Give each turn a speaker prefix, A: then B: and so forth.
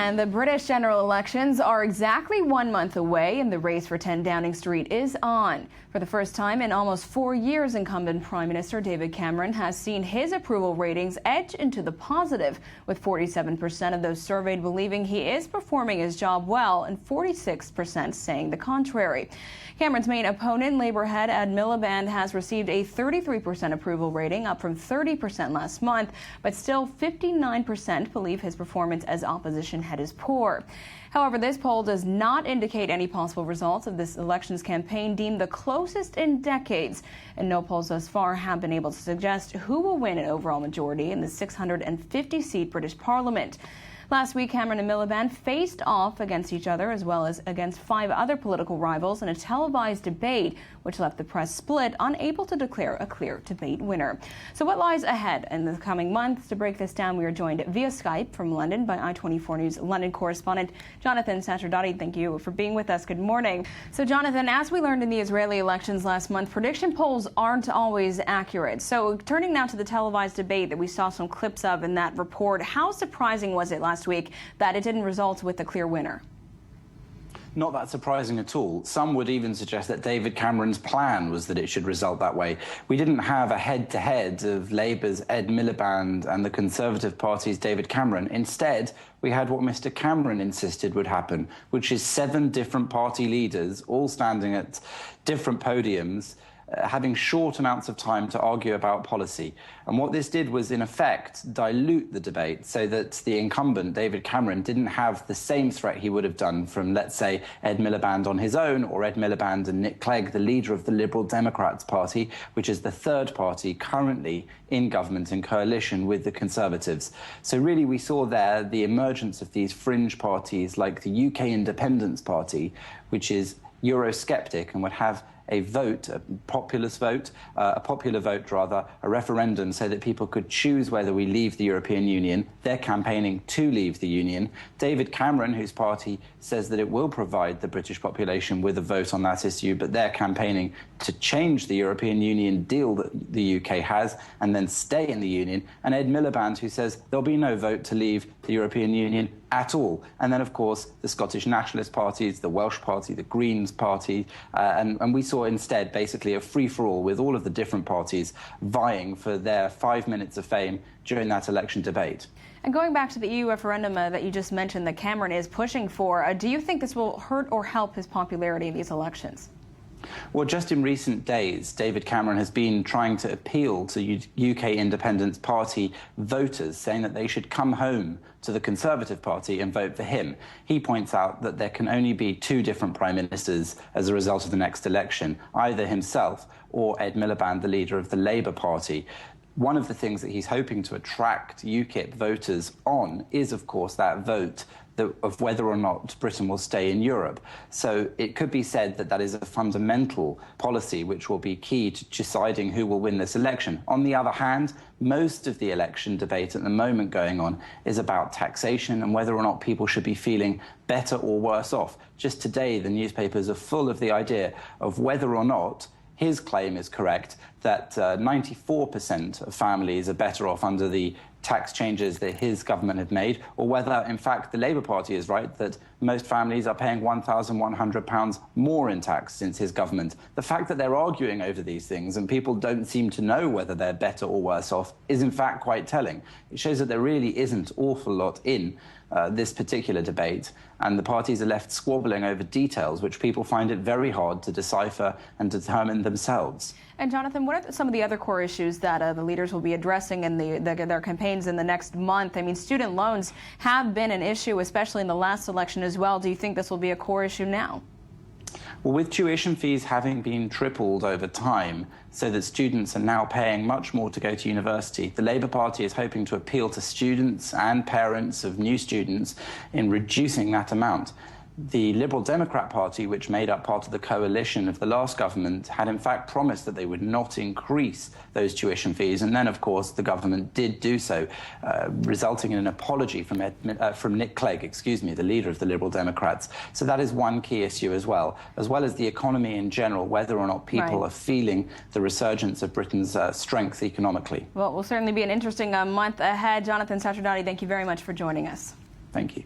A: And the British general elections are exactly 1 month away, and the race for 10 Downing Street is on. For the first time in almost 4 years, incumbent Prime Minister David Cameron has seen his approval ratings edge into the positive, with 47% of those surveyed believing he is performing his job well and 46% saying the contrary. Cameron's main opponent, Labour head Ed Miliband, has received a 33% approval rating, up from 30% last month, but still 59% believe his performance as opposition head is poor. However, this poll does not indicate any possible results of this elections campaign deemed the closest in decades, and no polls thus far have been able to suggest who will win an overall majority in the 650-seat British Parliament. Last week, Cameron and Miliband faced off against each other as well as against 5 other political rivals in a televised debate, which left the press split, unable to declare a clear debate winner. So what lies ahead in the coming months? To break this down, we are joined via Skype from London by i24 News London correspondent Jonathan Sacerdoti. Thank you for being with us. Good morning. So Jonathan, as we learned in the Israeli elections last month, prediction polls aren't always accurate. So turning now to the televised debate that we saw some clips of in that report, how surprising was it last week that it didn't result with a clear winner?
B: Not that surprising at all. Some would even suggest that David Cameron's plan was that it should result that way. We didn't have a head-to-head of Labour's Ed Miliband and the Conservative Party's David Cameron. Instead, we had what Mr. Cameron insisted would happen, which is 7 different party leaders all standing at different podiums, having short amounts of time to argue about policy. And what this did was, in effect, dilute the debate so that the incumbent, David Cameron, didn't have the same threat he would have done from, let's say, Ed Miliband on his own, or Ed Miliband and Nick Clegg, the leader of the Liberal Democrats Party, which is the third party currently in government in coalition with the Conservatives. So really we saw there the emergence of these fringe parties like the UK Independence Party, which is Eurosceptic and would have a vote, a popular vote, a referendum, so that people could choose whether we leave the European Union. They're campaigning to leave the Union. David Cameron, whose party says that it will provide the British population with a vote on that issue, but they're campaigning to change the European Union deal that the UK has and then stay in the Union. And Ed Miliband, who says there'll be no vote to leave the European Union at all. And then, of course, the Scottish Nationalist parties, the Welsh Party, the Greens Party, and we saw instead basically a free-for-all with all of the different parties vying for their 5 minutes of fame during that election debate.
A: And going back to the EU referendum that you just mentioned that Cameron is pushing for, do you think this will hurt or help his popularity in these elections?
B: Well, just in recent days, David Cameron has been trying to appeal to UK Independence Party voters, saying that they should come home to the Conservative Party and vote for him. He points out that there can only be 2 different prime ministers as a result of the next election, either himself or Ed Miliband, the leader of the Labour Party. One of the things that he's hoping to attract UKIP voters on is, of course, that vote of whether or not Britain will stay in Europe. So it could be said that that is a fundamental policy which will be key to deciding who will win this election. On the other hand, most of the election debate at the moment going on is about taxation and whether or not people should be feeling better or worse off. Just today, the newspapers are full of the idea of whether or not his claim is correct, that 94% of families are better off under the tax changes that his government had made, or whether, in fact, the Labour Party is right, that most families are paying £1,100 more in tax since his government. The fact that they're arguing over these things and people don't seem to know whether they're better or worse off is, in fact, quite telling. It shows that there really isn't an awful lot in this particular debate, and the parties are left squabbling over details which people find it very hard to decipher and determine themselves.
A: And Jonathan, what are some of the other core issues that the leaders will be addressing in their campaigns in the next month? I mean, student loans have been an issue, especially in the last election as well. Do you think this will be a core issue now?
B: Well, with tuition fees having been tripled over time, so that students are now paying much more to go to university, the Labour Party is hoping to appeal to students and parents of new students in reducing that amount. The Liberal Democrat Party, which made up part of the coalition of the last government, had in fact promised that they would not increase those tuition fees. And then, of course, the government did do so, resulting in an apology from Nick Clegg, the leader of the Liberal Democrats. So that is one key issue as well as the economy in general, whether or not people are feeling the resurgence of Britain's strength economically.
A: Well, it will certainly be an interesting month ahead. Jonathan Sacerdoti, thank you very much for joining us.
B: Thank you.